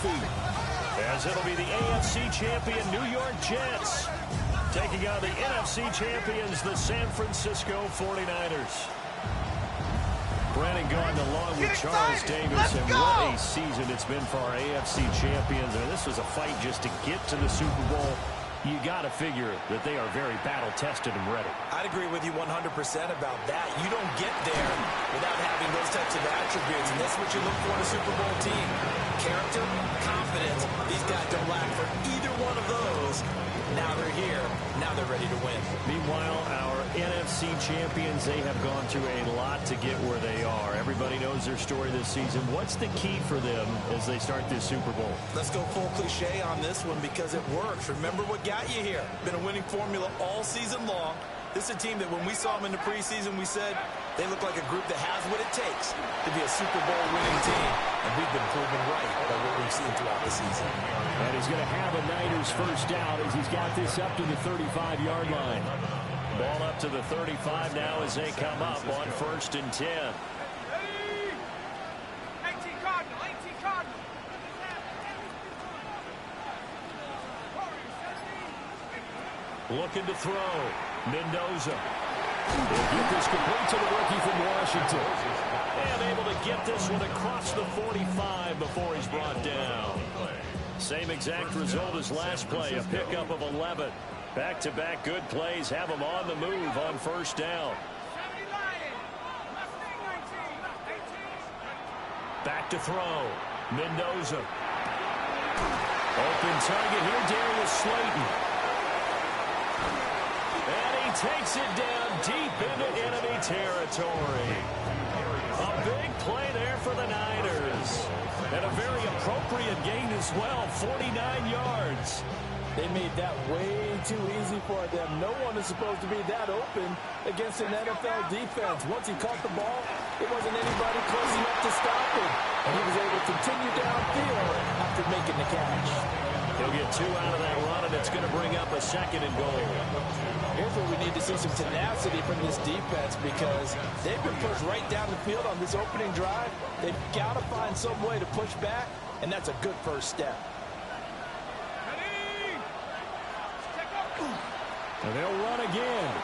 trophy. As it'll be the AFC champion New York Jets taking on the NFC champions, the San Francisco 49ers. Brandon Gaudin along with Charles Davis, and what a season it's been for our AFC champions. And this was a fight just to get to the Super Bowl. You got to figure that they are very battle-tested and ready. I'd agree with you 100% about that. You don't get there without having those types of attributes, and that's what you look for in a Super Bowl team. Character, confidence. These guys don't lack for either one of those. Now they're here. Now they're ready to win. Meanwhile, our NFC champions, they have gone through a lot to get where they are. Everybody knows their story this season. What's the key for them as they start this Super Bowl? Let's go full cliche on this one because it works. Remember what got you here. Been a winning formula all season long. This is a team that when we saw them in the preseason, we said they look like a group that has what it takes to be a Super Bowl winning team. And we've been proven right by what we've seen throughout the season. And he's going to have a Niners first down as he's got this up to the 35-yard line. Ball up to the 35 now as they come up on 1st and 10. 18 Cardinal, 18 Cardinal. Looking to throw. Mendoza. He'll get this complete to the rookie from Washington. And able to get this one across the 45 before he's brought down. Same exact result as last play, a pickup of 11. Back-to-back good plays have him on the move on 1st down. Back to throw. Mendoza. Open target here, Darius Slayton. And he takes it down deep into enemy territory. A big play there for the Niners. And a very appropriate gain as well, 49 yards. They made that way too easy for them. No one is supposed to be that open against an NFL defense. Once he caught the ball, it wasn't anybody close enough to stop him. And he was able to continue downfield after making the catch. He'll get 2 out of that run, and it's going to bring up a 2nd and goal. Here's where we need to see some tenacity from this defense because they've been pushed right down the field on this opening drive. They've got to find some way to push back, and that's a good first step. And they'll run again.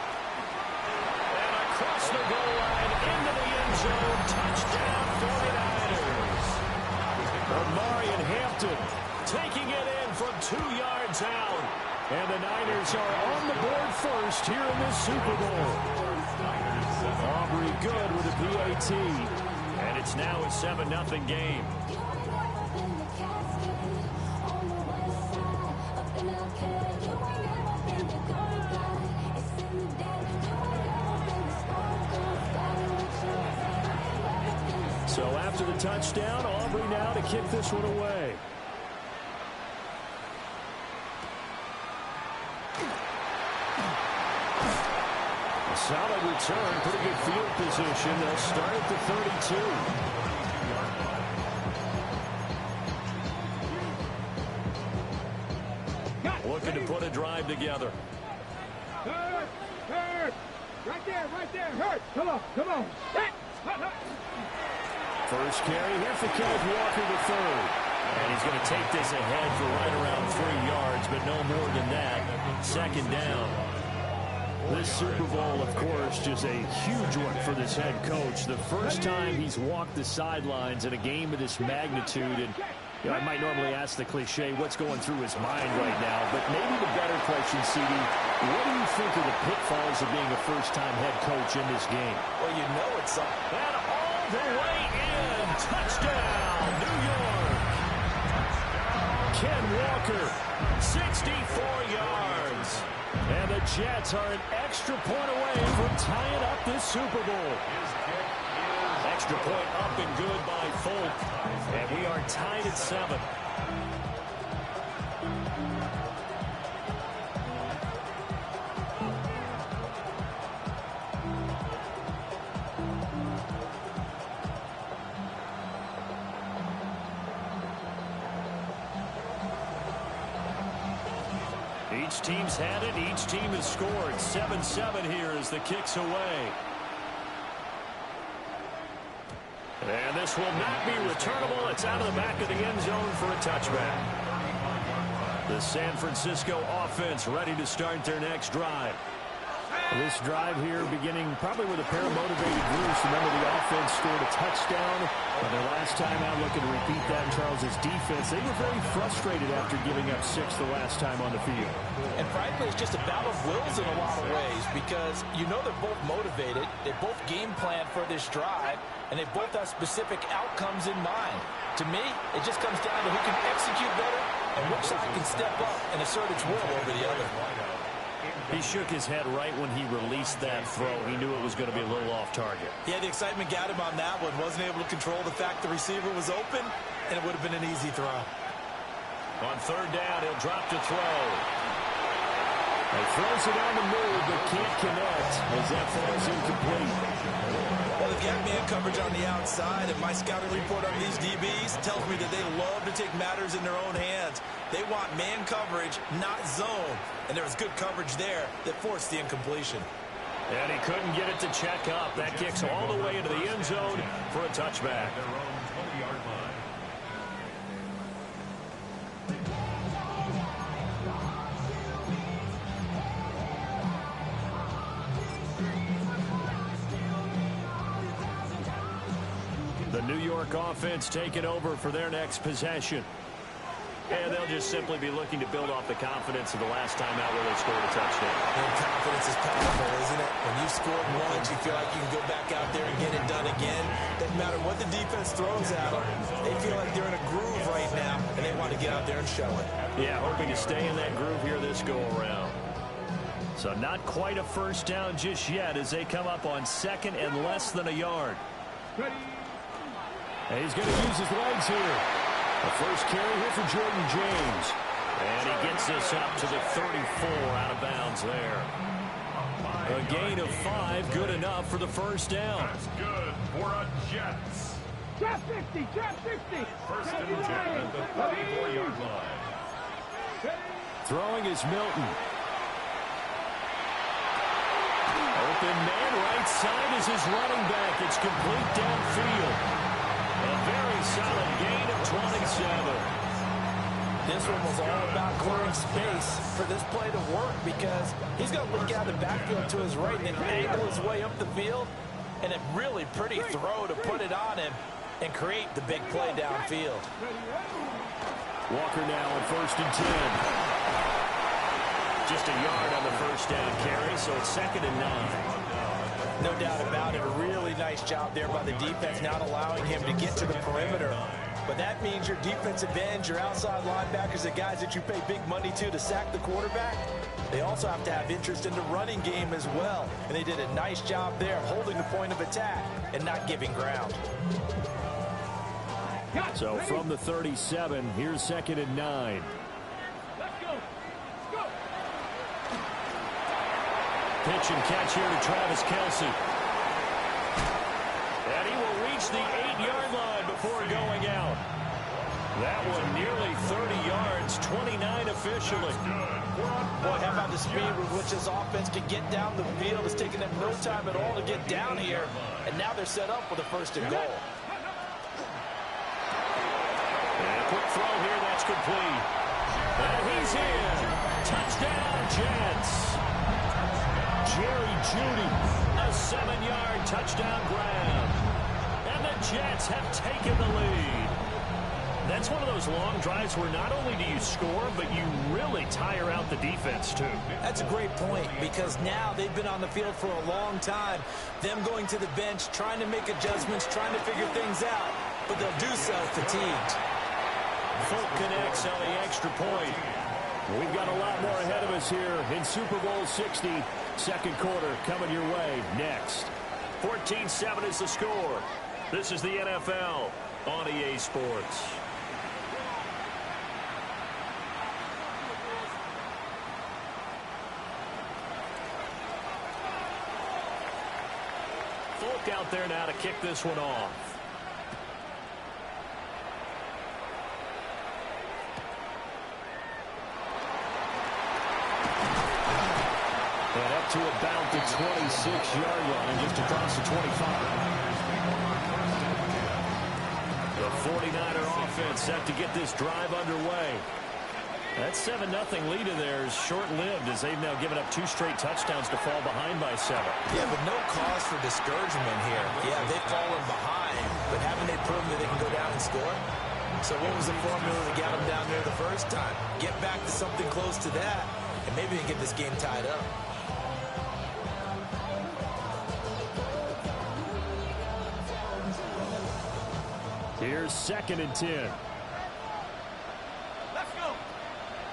And across the goal line into the end zone. Touchdown 49ers. Omarion Hampton taking it in from 2 yards out. And the Niners are on the board first here in this Super Bowl. Aubrey good with a PAT. And it's now a 7-0 game. So after the touchdown, Aubrey now to kick this one away. A solid return, pretty good field position. They'll start at the 32. Looking to put a drive together. Hurt! Right there, hurt! Come on! Hurt! First carry here for Kenneth Walker III. And he's going to take this ahead for right around 3 yards, but no more than that. 2nd down. This Super Bowl, of course, just a huge one for this head coach. The first time he's walked the sidelines in a game of this magnitude. And you know, I might normally ask the cliche, what's going through his mind right now? But maybe the better question, CD, what do you think are the pitfalls of being a first-time head coach in this game? Well, you know it's something. And all the way in. Touchdown, New York. Ken Walker, 64 yards. And the Jets are an extra point away from tying up this Super Bowl. Extra point up and good by Folk. And we are tied at 7. Each team's had it. Each team has scored. 7-7 here as the kick's away. And this will not be returnable. It's out of the back of the end zone for a touchback. The San Francisco offense ready to start their next drive. This drive here beginning probably with a pair of motivated groups. Remember, the offense scored a touchdown. Their last time out, looking to repeat that in Charles's defense. They were very frustrated after giving up 6 the last time on the field. And frankly, it's just a battle of wills in a lot of ways because you know they're both motivated. They both game plan for this drive, and they both have specific outcomes in mind. To me, it just comes down to who can execute better and which side can step up and assert its will over the other. He shook his head right when he released that throw. He knew it was going to be a little off target. Yeah, the excitement got him on that one. Wasn't able to control the fact the receiver was open, and it would have been an easy throw. On third down, he'll drop to throw. He throws it on the move, but can't connect as that falls incomplete. Well, they've got man coverage on the outside, and my scouting report on these DBs tells me that they love to take matters in their own hands. They want man coverage, not zone. And there was good coverage there that forced the incompletion. And he couldn't get it to check up. That kicks all the way into the end zone for a touchback. The New York offense taking over for their next possession. And they'll just simply be looking to build off the confidence of the last time out where they scored a touchdown. And confidence is powerful, isn't it? When you scored once, you feel like you can go back out there and get it done again. Doesn't matter what the defense throws at them. They feel like they're in a groove right now, and they want to get out there and show it. Yeah, hoping to stay in that groove here this go-around. So not quite a first down just yet as they come up on second and less than a yard. And he's going to use his legs here. The first carry here for Jordan James. And he gets this up to the 34 out of bounds there. A gain of 5, good enough for the first down. That's good for a Jets. Drop 60, drop 60. First and 10 at the 34-yard line. Throwing is Milton. Open man, right side is his running back. It's complete downfield. A very solid gain of 27. This one was all about clearing space for this play to work because he's going to look out the backfield to his right and then angle his way up the field. And a really pretty throw to put it on him and create the big play downfield. Walker now on first and 10. Just a yard on the first down carry, so it's second and 9. No doubt about it. A really nice job there by the defense, not allowing him to get to the perimeter. But that means your defensive ends, your outside linebackers, the guys that you pay big money to sack the quarterback, they also have to have interest in the running game as well. And they did a nice job there, holding the point of attack and not giving ground. So from the 37, here's second and 9. Pitch and catch here to Travis Kelce. And he will reach the 8-yard line before going out. That one nearly 30 yards, 29 officially. Boy, how about the speed with which this offense can get down the field? It's taken them no time at all to get down here. And now they're set up with a first and goal. And a quick throw here, that's complete. And he's in. Touchdown, Jets. Jerry Jeudy, a 7-yard touchdown grab. And the Jets have taken the lead. That's one of those long drives where not only do you score, but you really tire out the defense, too. That's a great point because now they've been on the field for a long time. Them going to the bench, trying to make adjustments, trying to figure things out, but they'll do so fatigued. Folk connects on the extra point. We've got a lot more ahead of us here in Super Bowl 60. Second quarter coming your way next. 14-7 is the score. This is the NFL on EA Sports. Folk out there now to kick this one off. And up to about the 26-yard line, just across the 25. 49er offense set to get this drive underway. That 7-0 lead of theirs short-lived as they've now given up 2 straight touchdowns to fall behind by 7. Yeah, but no cause for discouragement here. Yeah, they've fallen behind, but haven't they proven that they can go down and score? So what was the formula that got them down there the first time? Get back to something close to that, and maybe they can get this game tied up. Here's 2nd and 10. Let's go.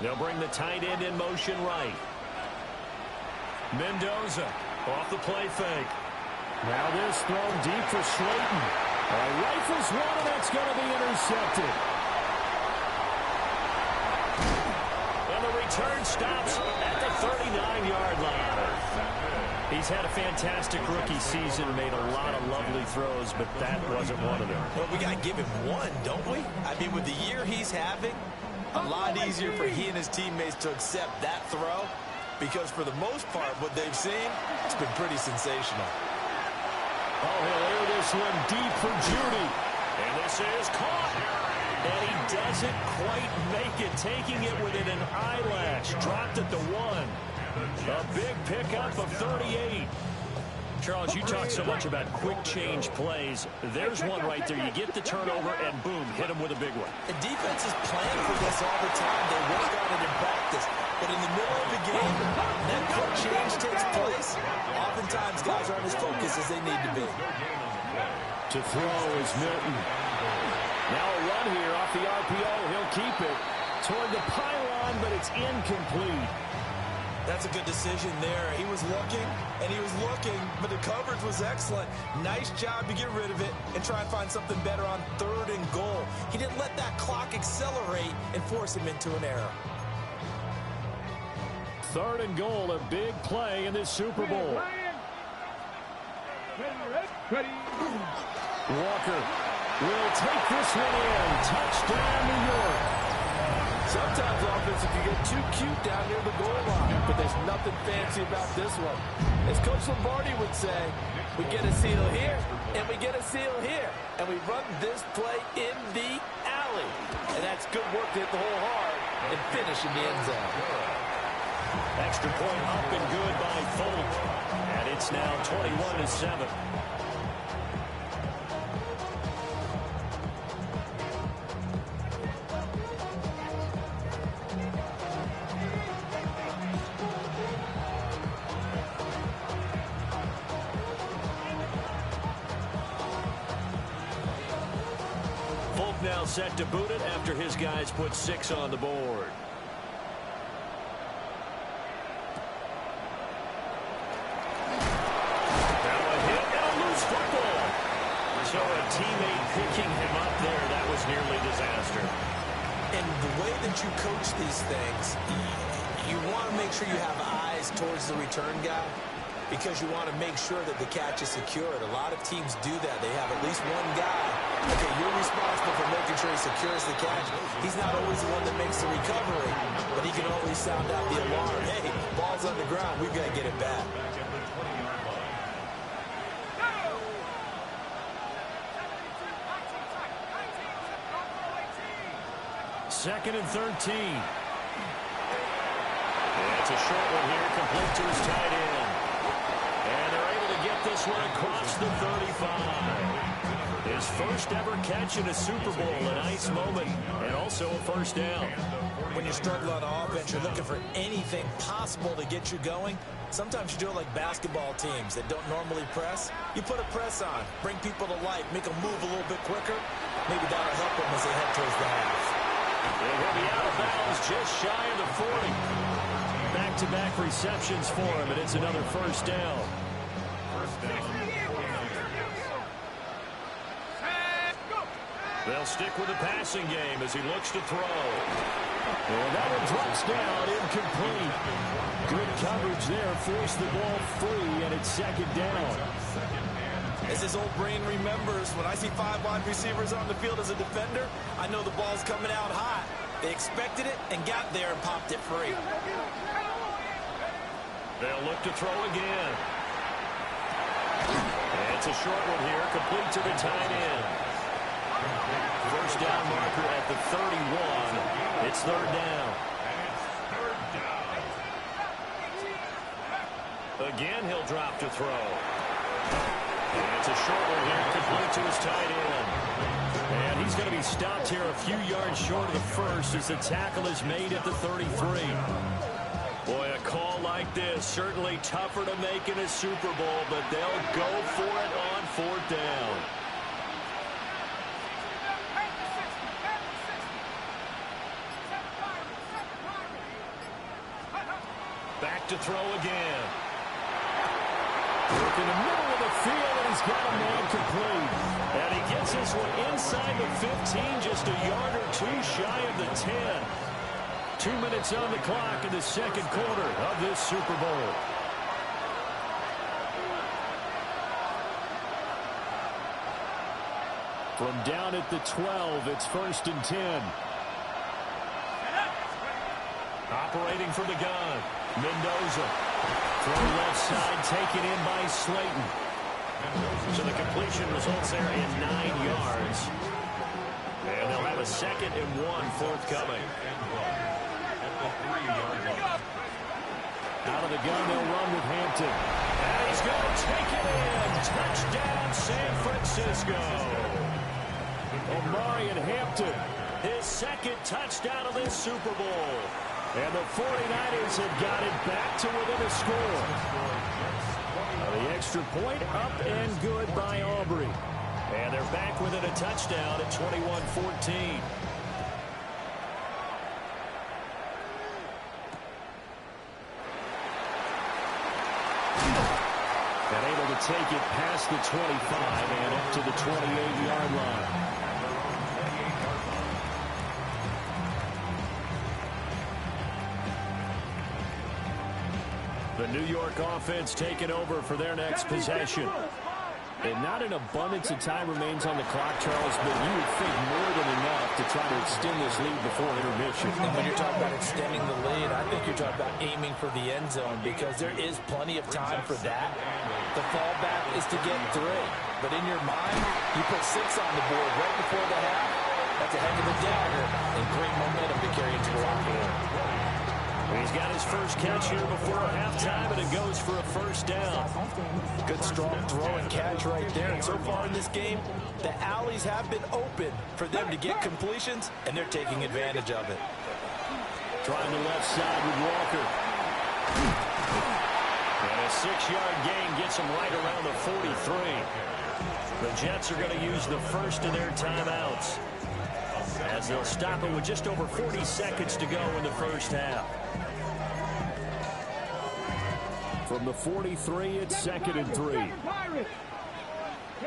They'll bring the tight end in motion right. Mendoza off the play fake. Now this thrown deep for Slayton. Rifles one, and that's going to be intercepted. And the return stops at the 39-yard line. He's had a fantastic rookie season, made a lot of lovely throws, but that wasn't one of them. Well, we got to give him one, don't we? I mean, with the year he's having, a lot easier for he and his teammates to accept that throw, because for the most part, what they've seen, it's been pretty sensational. Oh, he'll air this one deep for Judy. And this is caught. And he doesn't quite make it, taking it within an eyelash. Dropped at the 1. A big pickup of 38. Charles, you talk so much about quick change plays. There's one right there. You get the turnover, and boom, hit him with a big one. The defense is playing for this all the time. They work on it in practice. But in the middle of the game, that quick change takes place. Oftentimes, guys aren't as focused as they need to be. To throw is Milton. Now a run here off the RPO. He'll keep it toward the pylon, but it's incomplete. That's a good decision there. He was looking, and he was looking, but the coverage was excellent. Nice job to get rid of it and try and find something better on 3rd and goal. He didn't let that clock accelerate and force him into an error. 3rd and goal, a big play in this Super Bowl. Walker will take this one in. Touchdown, New York. Sometimes offense can get too cute down near the goal line, but there's nothing fancy about this one. As Coach Lombardi would say, we get a seal here, and we get a seal here, and we run this play in the alley. And that's good work to hit the hole hard and finish in the end zone. Extra point up and good by Folk. And it's now 21-7. Folk now set to boot it after his guys put 6 on the board. So a teammate picking him up there, that was nearly disaster. And the way that you coach these things, you want to make sure you have eyes towards the return guy because you want to make sure that the catch is secured. A lot of teams do that. They have at least one guy. Okay, you're responsible for making sure he secures the catch. He's not always the one that makes the recovery, but he can always sound out the alarm. Hey, ball's on the ground. We've got to get it back. 2nd and 13. That's a short one here, complete to his tight end. And they're able to get this one across the 35. His first ever catch in a Super Bowl, a nice moment, and also a first down. When you're struggling on offense, you're looking for anything possible to get you going. Sometimes you do it like basketball teams that don't normally press. You put a press on, bring people to life, make them move a little bit quicker. Maybe that'll help them as they head towards the half. He'll be out of bounds just shy of the 40. Back-to-back receptions for him, and it's another first down. They'll stick with the passing game as he looks to throw. And that one drops down, incomplete. Good coverage there, forced the ball free, and it's 2nd down. As his old brain remembers, when I see 5 wide receivers on the field as a defender, I know the ball's coming out hot. They expected it and got there and popped it free. They'll look to throw again. And it's a short one here, complete to the tight end. First down marker at the 31. It's third down. Again, he'll drop to throw. And it's a short one here, complete to his tight end. And he's going to be stopped here a few yards short of the first as the tackle is made at the 33. Boy, a call like this, certainly tougher to make in a Super Bowl, but they'll go for it on fourth down. Back to throw again. Work in the middle of the field, and he's got a man complete. And he gets this one inside the 15, just a yard or two shy of the 10. 2 minutes on the clock in the second quarter of this Super Bowl. From down at the 12, it's 1st and 10. Operating from the gun, Mendoza. Throw left side, taken in by Slayton. So the completion results there in 9 yards. And they'll have a 2nd and 1 forthcoming. Out of the gun, they'll run with Hampton. And he's going to take it in. Touchdown, San Francisco. Omarion Hampton, his 2nd touchdown of this Super Bowl. And the 49ers have got it back to within a score. The extra point up and good by Aubrey. And they're back within a touchdown at 21-14. And able to take it past the 25 and up to the 28-yard line. The New York offense taking over for their next possession. And not an abundance of time remains on the clock, Charles, but you would think more than enough to try to extend this lead before intermission. And when you're talking about extending the lead, I think you're talking about aiming for the end zone because there is plenty of time for that. The fallback is to get 3. But in your mind, you put 6 on the board right before the half. That's a heck of a dagger and great momentum to carry into the locker room. He's got his first catch here before halftime, and it goes for a first down. Good, strong throw and catch right there. And so far in this game, the alleys have been open for them to get completions, and they're taking advantage of it. Trying the left side with Walker. And a 6-yard gain gets him right around the 43. The Jets are going to use the first of their timeouts, as they'll stop it with just over 40 seconds to go in the first half. From the 43, it's 2nd and 3. Here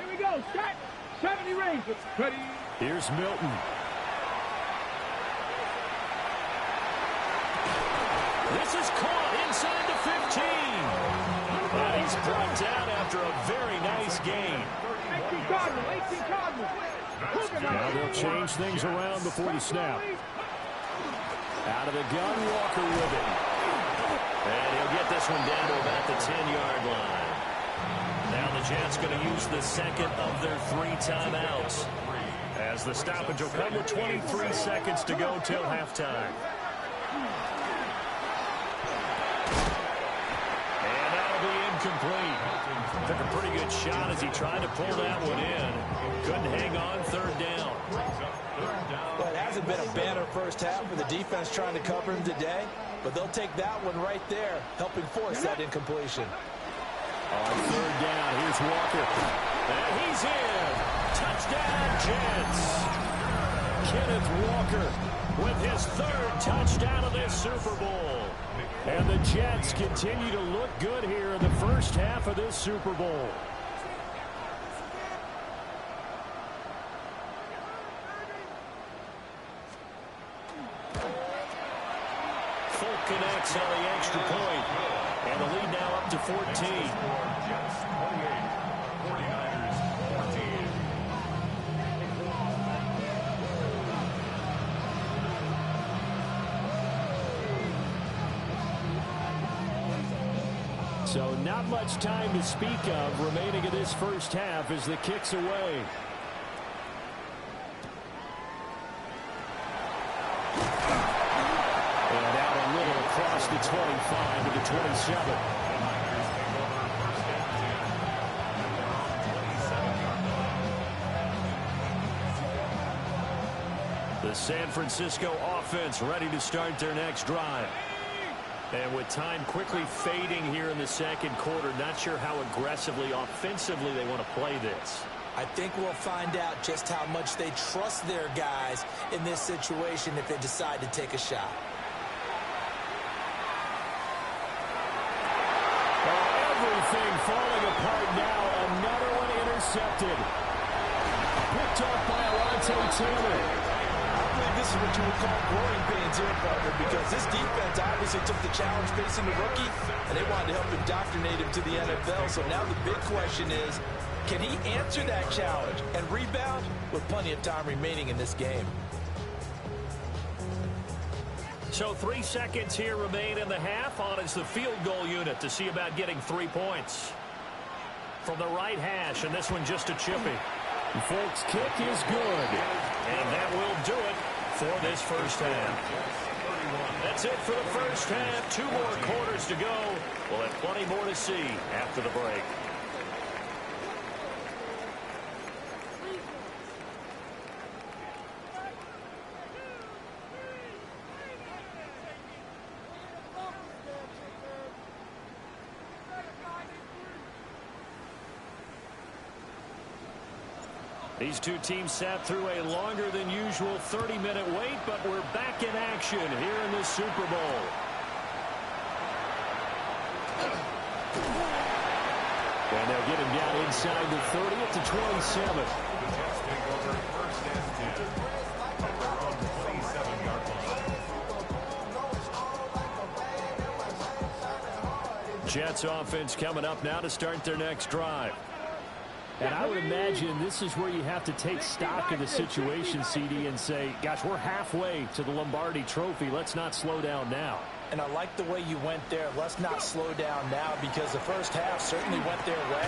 we go. Set. 70 range. Ready. Here's Milton. This is caught inside the 15. And he's brought down after a very nice gain. 18 Cardinals. Now they'll change things around before the snap. Out of the gun, Walker with it. And he'll get this one down to about the 10-yard line. Now the Jets going to use the second of their 3 timeouts, as the stoppage will come with 23 seconds to go till halftime. And that'll be incomplete. Took a pretty good shot as he tried to pull that one in. Couldn't hang on, 3rd down. Well, it hasn't been a banner first half for the defense trying to cover him today, but they'll take that one right there, helping force that incompletion. On 3rd down, here's Walker. And he's in. Touchdown, Jets. Kenneth Walker with his 3rd touchdown of this Super Bowl. And the Jets continue to look good here in the first half of this Super Bowl. Folk connects on the extra point. And the lead now up to 14. So not much time to speak of remaining in this first half as the kick's away. And out a little across the 25 to the 27. The San Francisco offense ready to start their next drive. And with time quickly fading here in the second quarter, not sure how aggressively, offensively they want to play this. I think we'll find out just how much they trust their guys in this situation if they decide to take a shot. Oh, everything falling apart now. Another one intercepted. Picked off by Alontae Taylor. I believe this is what you would call growing pains here, partner, because this defense obviously took the challenge facing the rookie, and they wanted to help indoctrinate him to the NFL. So now the big question is, can he answer that challenge and rebound with plenty of time remaining in this game? So 3 seconds here remain in the half. On is the field goal unit to see about getting 3 points. From the right hash, and this one just a chippy. The Folks kick is good. And that will do it for this first half. That's it for the first half. 2 more quarters to go. We'll have plenty more to see after the break. These two teams sat through a longer than usual 30-minute wait, but we're back in action here in the Super Bowl. And they'll get him down inside the 30 at the 27. Jets offense coming up now to start their next drive. And I would imagine this is where you have to take stock of the situation, CD, and say, gosh, we're halfway to the Lombardi Trophy. Let's not slow down now. And I like the way you went there. Let's not slow down now, because the first half certainly went their way.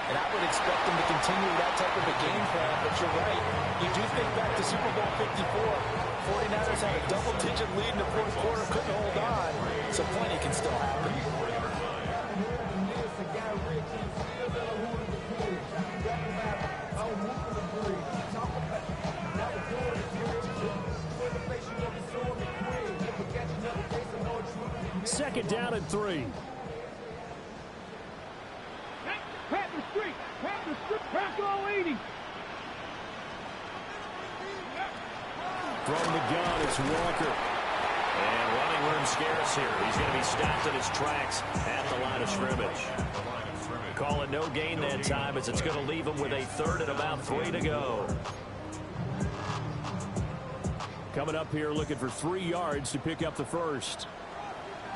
And I would expect them to continue that type of a game plan. But you're right. You do think back to Super Bowl 54. 49ers had a double-digit lead in the fourth quarter, couldn't hold on. So plenty can still happen. Second down and 3. Pat the street. Pass all 80. From the gun, it's Walker. And running room scarce here. He's going to be stopped in his tracks at the line of scrimmage. Call it no gain that time, as it's going to leave him with a third and about 3 to go. Coming up here looking for 3 yards to pick up the first.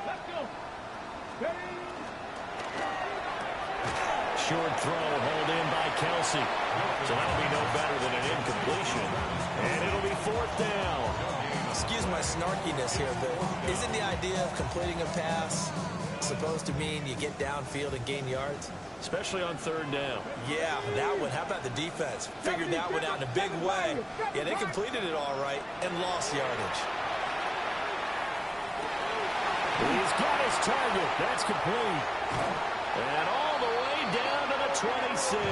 Let's go. Ready? Short throw hauled in by Kelsey. So that'll be no better than an incompletion. And it'll be 4th down. Excuse my snarkiness here, but isn't the idea of completing a pass supposed to mean you get downfield and gain yards? Especially on 3rd down. Yeah, that one. How about the defense? Figured that one out in a big way. Yeah, they completed it all right and lost yardage. He's got his target. That's complete. And all the way down to the 26.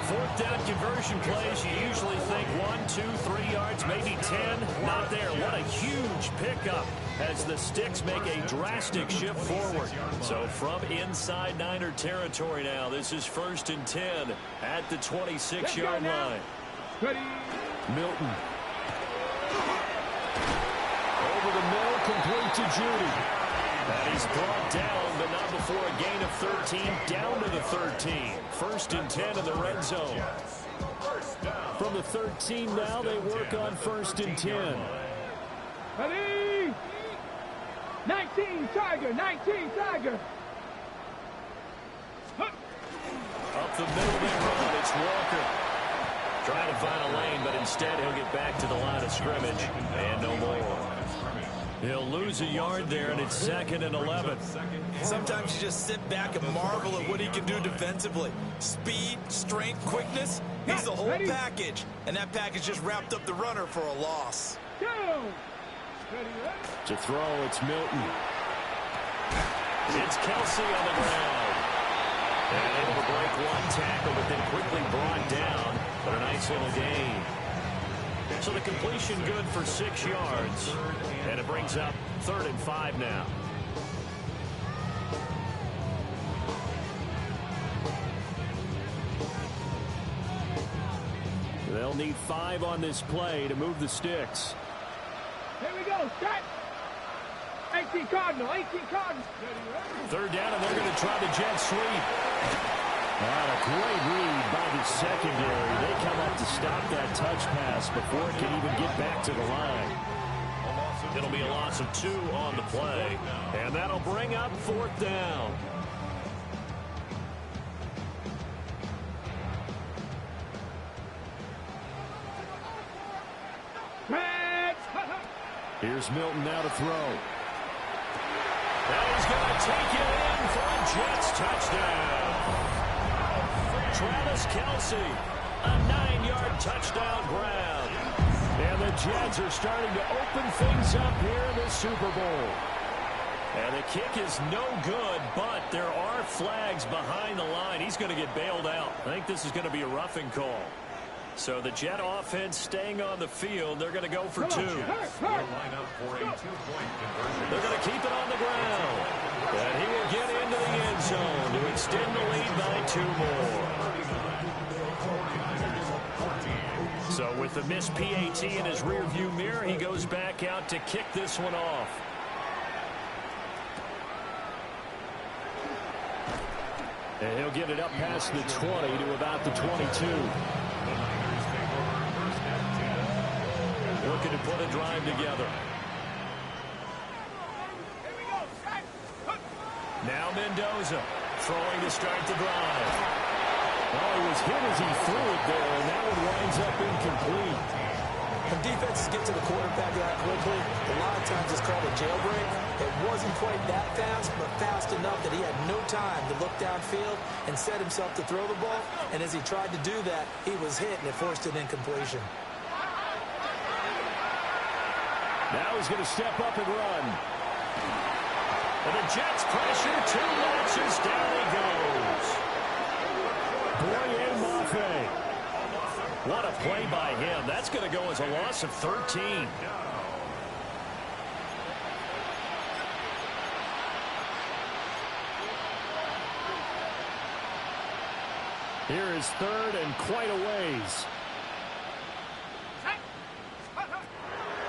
4th down conversion plays, you usually think 1, 2, 3 yards, maybe 10. Not there. What a huge pickup as the Sticks make a drastic shift forward. So from inside Niner territory now, this is 1st and 10 at the 26-yard line. Ready? Milton. Over the middle, complete to Judy. And he's brought down, but not before a gain of 13, down to the 13. 1st and 10 in the red zone. From the 13 now, they work on 1st and 10. Ready? 19, Tiger. 19, Tiger. Up the middle they run. It's Walker. Trying to find a lane, but instead he'll get back to the line of scrimmage. And no more. He'll lose a yard there, and it's 2nd and 11. Sometimes you just sit back and marvel at what he can do defensively. Speed, strength, quickness. He's the whole package. And that package just wrapped up the runner for a loss. Go. Ready, ready. To throw, it's Milton. It's Kelsey on the ground. And able to break one tackle, but then quickly brought down. But a nice little gain. So the completion good for 6 yards. And it brings up 3rd and 5 now. They'll need 5 on this play to move the sticks. Here we go. Set. 18 Cardinal. 18 Cardinal. 3rd down, and they're going to try the jet sweep. A great read by the secondary. They come up to stop that touch pass before it can even get back to the line. It'll be a loss of 2 on the play, and that'll bring up 4th down. Here's Milton now to throw. And he's going to take it in for a Jets touchdown. Travis Kelsey, a 9-yard touchdown grab. And the Jets are starting to open things up here in the Super Bowl. And the kick is no good, but there are flags behind the line. He's going to get bailed out. I think this is going to be a roughing call. So the Jet offense staying on the field. They're going to go for 2. They'll line up for a 2-point conversion. They're going to keep it on the ground. And he will get into the end zone to extend the lead by 2 more. So with the missed PAT in his rearview mirror, he goes back out to kick this one off. And he'll get it up past the 20 to about the 22. Looking to put a drive together. Now Mendoza throwing to start the drive. Oh, he was hit as he threw it there, and that one winds up incomplete. When defenses get to the quarterback that quickly, a lot of times it's called a jailbreak. It wasn't quite that fast, but fast enough that he had no time to look downfield and set himself to throw the ball. And as he tried to do that, he was hit, and it forced an incompletion. Now he's going to step up and run. And the Jets pressure, 2 notches, down he goes. Boye Mafe. What a play by him. That's going to go as a loss of 13. Here is 3rd and quite a ways.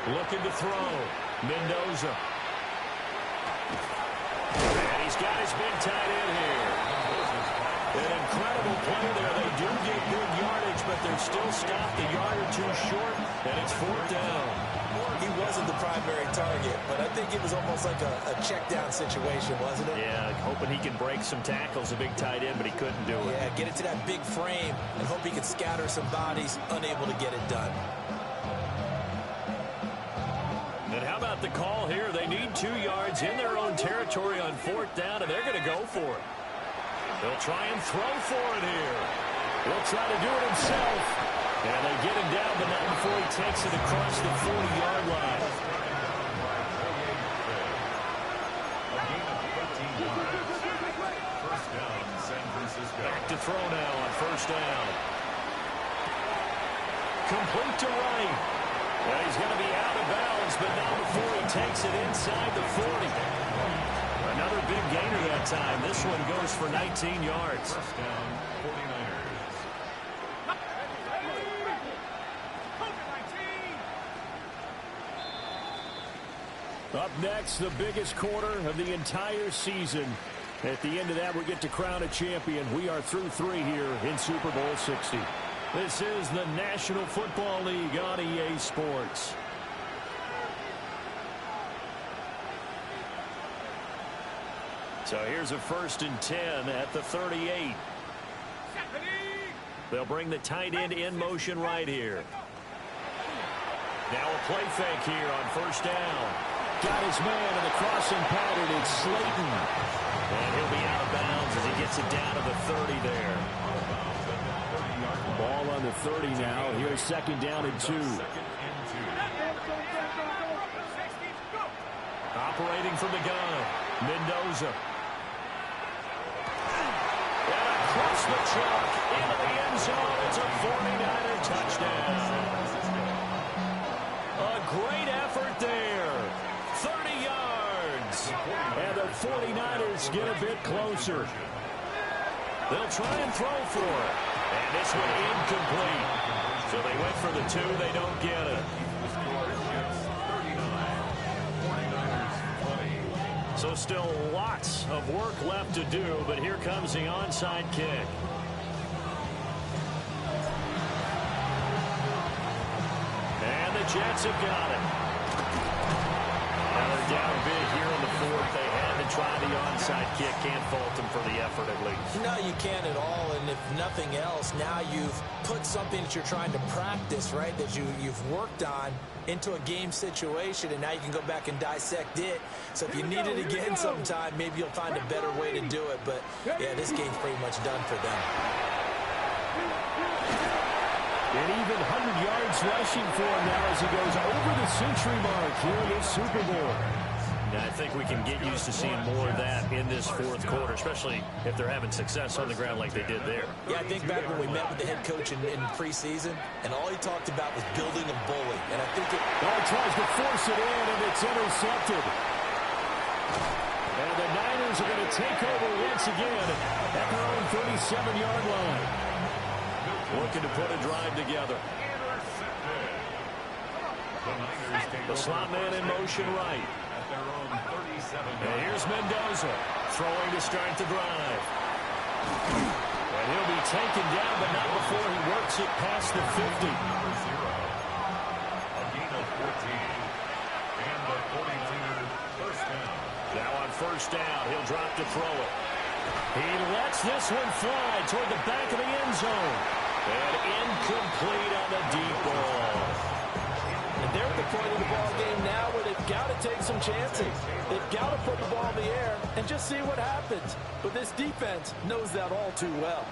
Looking to throw. Mendoza. And he's got his big tight end here. An incredible play there. They do get good yardage, but they're still stopped a yard or 2 short, and it's 4th down. He wasn't the primary target, but I think it was almost like a check down situation, wasn't it? Yeah, hoping he can break some tackles, a big tight end, but he couldn't do it. Yeah, get it to that big frame and hope he could scatter some bodies, unable to get it done. And how about the call here? They need 2 yards in their own territory on 4th down, and they're going to go for it. They'll try and throw for it here. He'll try to do it himself. And they get him down, but not before he takes it across the 40-yard line. First down, San Francisco. Back to throw now on 1st down. Complete to Wright. Well, he's going to be out of bounds, but not before he takes it inside the 40. Another big gainer that time. This one goes for 19 yards. First down, 49ers. Up next, the biggest quarter of the entire season. At the end of that, we get to crown a champion. We are through 3 here in Super Bowl 60. This is the National Football League on EA Sports. So here's a 1st and 10 at the 38. They'll bring the tight end in motion right here. Now a play fake here on 1st down. Got his man in the crossing pattern. It's Slayton. And he'll be out of bounds as he gets it down to the 30 there. Ball on the 30 now. Here's 2nd down and 2. operating from the gun. Mendoza. And across the chalk into the end zone. It's a 49er touchdown. A great effort there. 30 yards. And the 49ers get a bit closer. They'll try and throw for it. And this one incomplete. So they went for the 2. They don't get it. So still lots of work left to do, but here comes the onside kick. And the Jets have got it. Now they're down big here in the 4th. They had to try the onside kick. Can't fault them for the effort at least. No, you can't at all. And if nothing else, now you've put something that you're trying to practice, right, that you've worked on into a game situation, and now you can go back and dissect it. So if you need it again sometime, maybe you'll find a better way to do it. But, yeah, this game's pretty much done for them. And even 100 yards rushing for him now as he goes over the century mark here in this Super Bowl. And I think we can get used to seeing more of that in this 4th quarter, especially if they're having success on the ground like they did there. Yeah, I think back when we met with the head coach in preseason, and all he talked about was building a bully. And I think it... Well, he tries to force it in, and it's intercepted. And the Niners are going to take over once again at their own 37-yard line. Looking to put a drive together. The slot man in motion right. And here's Mendoza throwing to start the drive. And he'll be taken down, but not before he works it past the 50. A gain of 14. And the 42 first down. Now on first down, he'll drop to throw it. He lets this one fly toward the back of the end zone. And incomplete on the deep ball. And they're at the point of the ball game now where they've got to take some chances. They've got to put the ball in the air and just see what happens. But this defense knows that all too well.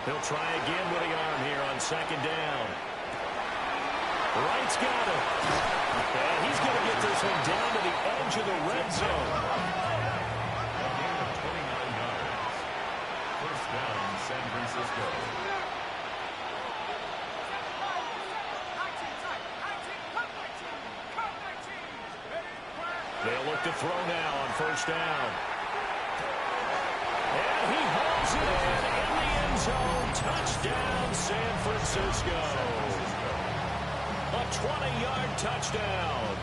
He'll try again with the arm here on second down. Wright's got it. And he's going to get this one down to the edge of the red zone. San Francisco. They'll look to throw now on first down. And he holds it in the end zone. Touchdown, San Francisco. A 20-yard touchdown.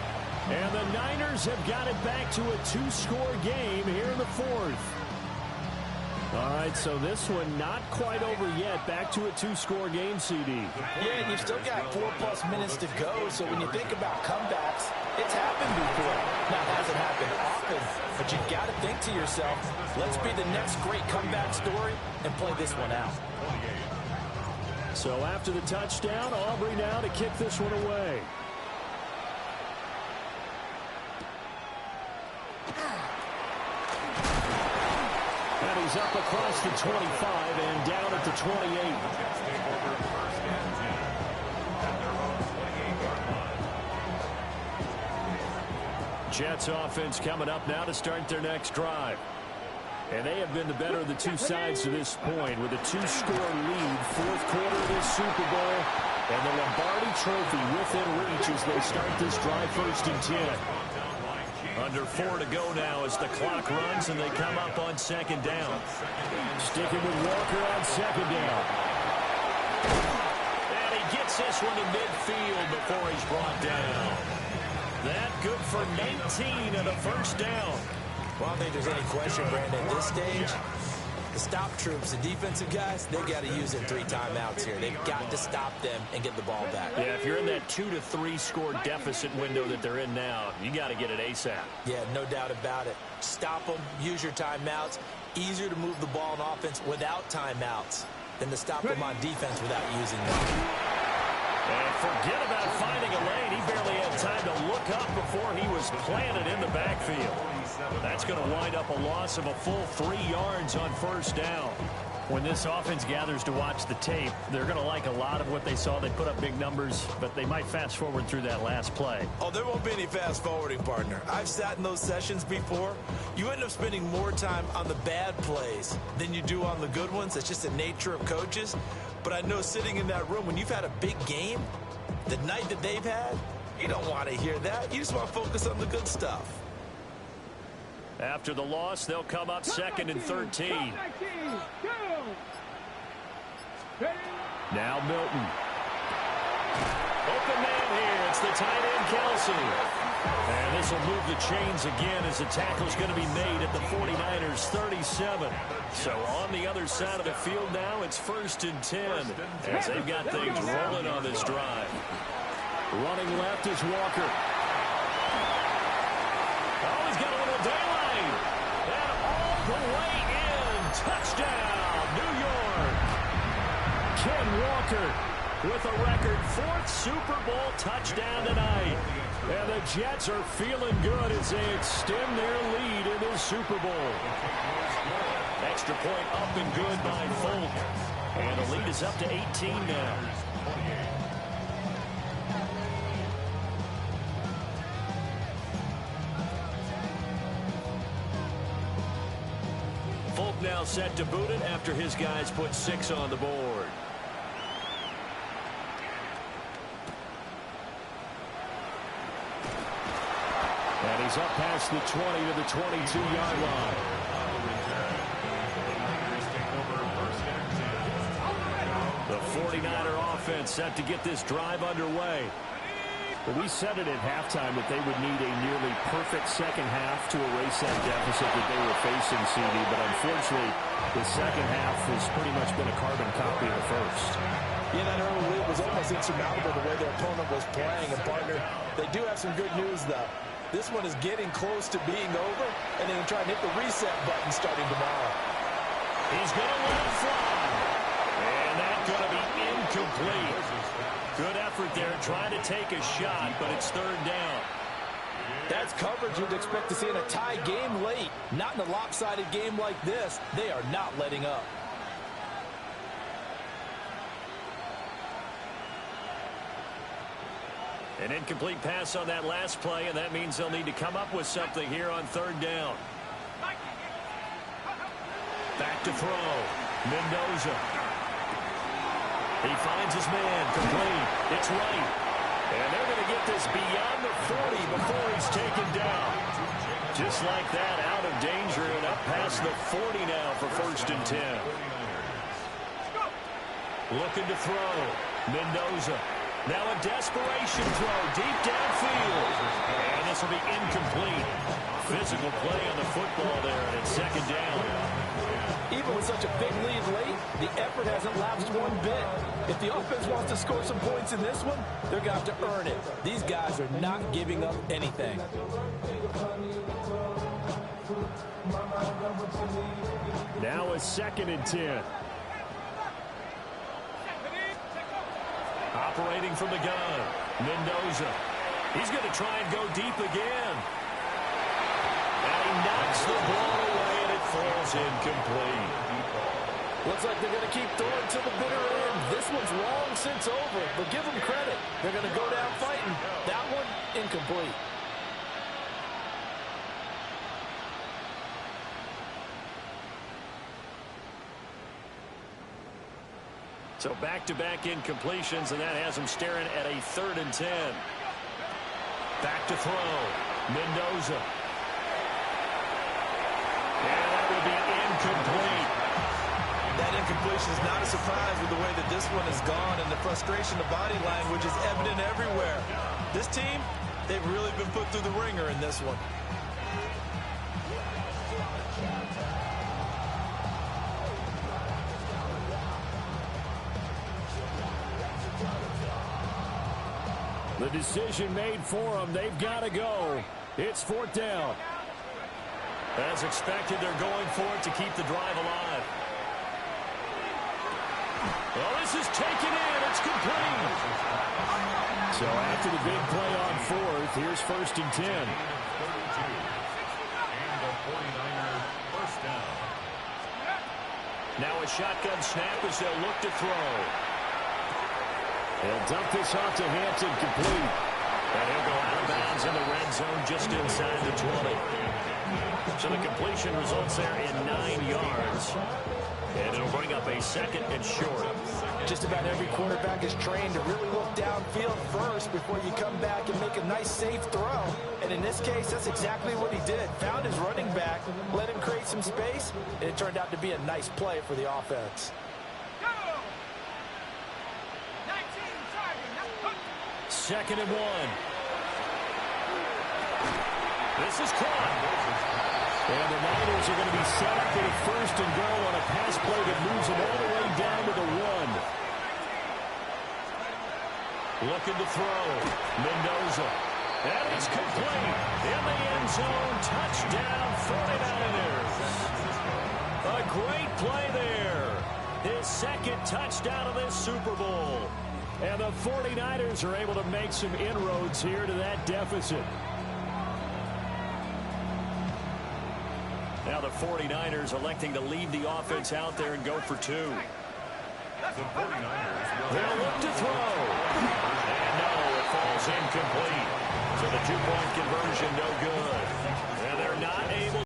And the Niners have got it back to a 2-score game here in the 4th. All right, so this one not quite over yet. Back to a 2-score game, CD. Yeah, and you've still got 4+ minutes to go. So when you think about comebacks, it's happened before. Now, it hasn't happened often, but you've got to think to yourself, let's be the next great comeback story and play this one out. So after the touchdown, Aubrey now to kick this one away. And he's up across the 25 and down at the 28. Jets offense coming up now to start their next drive. And they have been the better of the two sides to this point with a 2-score lead, 4th quarter of this Super Bowl, and the Lombardi Trophy within reach as they start this drive 1st and 10. Under 4 to go now as the clock runs and they come up on second down. Sticking with Walker on second down. And he gets this one to midfield before he's brought down. That good for 19 and a first down. Well, I don't think there's any question, Brandon, at this stage, the stop troops, the defensive guys, they've got to use their 3 timeouts here. They've got to stop them and get the ball back. Yeah, if you're in that 2 to 3 score deficit window that they're in now, you got to get it ASAP. Yeah, no doubt about it. Stop them, use your timeouts. Easier to move the ball on offense without timeouts than to stop them on defense without using them. And forget about finding a lane. He barely had time to look up before he was planted in the backfield. That's going to wind up a loss of a full 3 yards on first down. When this offense gathers to watch the tape, they're going to like a lot of what they saw. They put up big numbers, but they might fast forward through that last play. Oh, there won't be any fast forwarding, partner. I've sat in those sessions before. You end up spending more time on the bad plays than you do on the good ones. That's just the nature of coaches. But I know sitting in that room, when you've had a big game, the night that they've had, you don't want to hear that. You just want to focus on the good stuff. After the loss, they'll come up second and 13. Now Milton. Open man here. It's the tight end, Kelsey. And this will move the chains again as the tackle's going to be made at the 49ers 37. So on the other side of the field now, it's 1st and 10 as they've got things rolling on this drive. Running left is Walker. Oh, he's got a little daylight. And all the way in. Touchdown, New York. Ken Walker with a record 4th Super Bowl touchdown tonight. And the Jets are feeling good as they extend their lead in the Super Bowl. Extra point up and good by Folk. And the lead is up to 18 now. Folk now set to boot it after his guys put 6 on the board. And he's up past the 20 to the 22-yard line. The 49er offense set to get this drive underway. Well, we said it at halftime that they would need a nearly perfect second half to erase that deficit that they were facing, CD. But unfortunately, the second half has pretty much been a carbon copy of the first. Yeah, that early lead was almost insurmountable the way their opponent was playing. And, partner, they do have some good news, though. This one is getting close to being over, and they're going to try and hit the reset button starting tomorrow. He's going to let it fly. And that's going to be incomplete. Good effort there trying to take a shot, but it's 3rd down. That's coverage you'd expect to see in a tie game late. Not in a lopsided game like this. They are not letting up. An incomplete pass on that last play, and that means they'll need to come up with something here on 3rd down. Back to throw. Mendoza. He finds his man, complete. It's right. And they're going to get this beyond the 40 before he's taken down. Just like that, out of danger and up past the 40 now for 1st and 10. Looking to throw. Mendoza. Now a desperation throw deep downfield. And this will be incomplete. Physical play on the football there, and it's 2nd down. Even with such a big lead late, the effort hasn't lapsed one bit. If the offense wants to score some points in this one, they're going to have to earn it. These guys are not giving up anything. Now a 2nd and 10. Operating from the gun. Mendoza. He's going to try and go deep again. And he knocks the ball away, and it falls incomplete. Looks like they're going to keep throwing to the bitter end. This one's long since over, but give them credit. They're going to go down fighting. That one, incomplete. So back-to-back incompletions, and that has them staring at a 3rd and 10. Back to throw. Mendoza. And that will be incomplete. That incompletion is not a surprise with the way that this one has gone, and the frustration, the body language is evident everywhere. This team, they've really been put through the ringer in this one. The decision made for them. They've got to go. It's 4th down. As expected, they're going for it to keep the drive alive. Well, this is taken in. It's complete. So after the big play on 4th, here's 1st and 10. And the 49er 1st down. Now a shotgun snap as they'll look to throw. They'll dump this off to Hampton, complete. And he'll go out of bounds in the red zone just inside the 20. So the completion results there in 9 yards. And it'll bring up a 2nd and short. Just about every quarterback is trained to really look downfield first before you come back and make a nice, safe throw. And in this case, that's exactly what he did. Found his running back, let him create some space, and it turned out to be a nice play for the offense. Second and 1. This is caught. And the Niners are going to be set up for the 1st and goal on a pass play that moves them all the way down to the 1. Looking to throw. Mendoza. And it's complete. In the end zone. Touchdown 49ers. A great play there. His 2nd touchdown of this Super Bowl. And the 49ers are able to make some inroads here to that deficit. Now the 49ers electing to leave the offense out there and go for 2. The 49ers. They'll look to throw. And no, it falls incomplete. So the 2-point conversion no good. And they're not able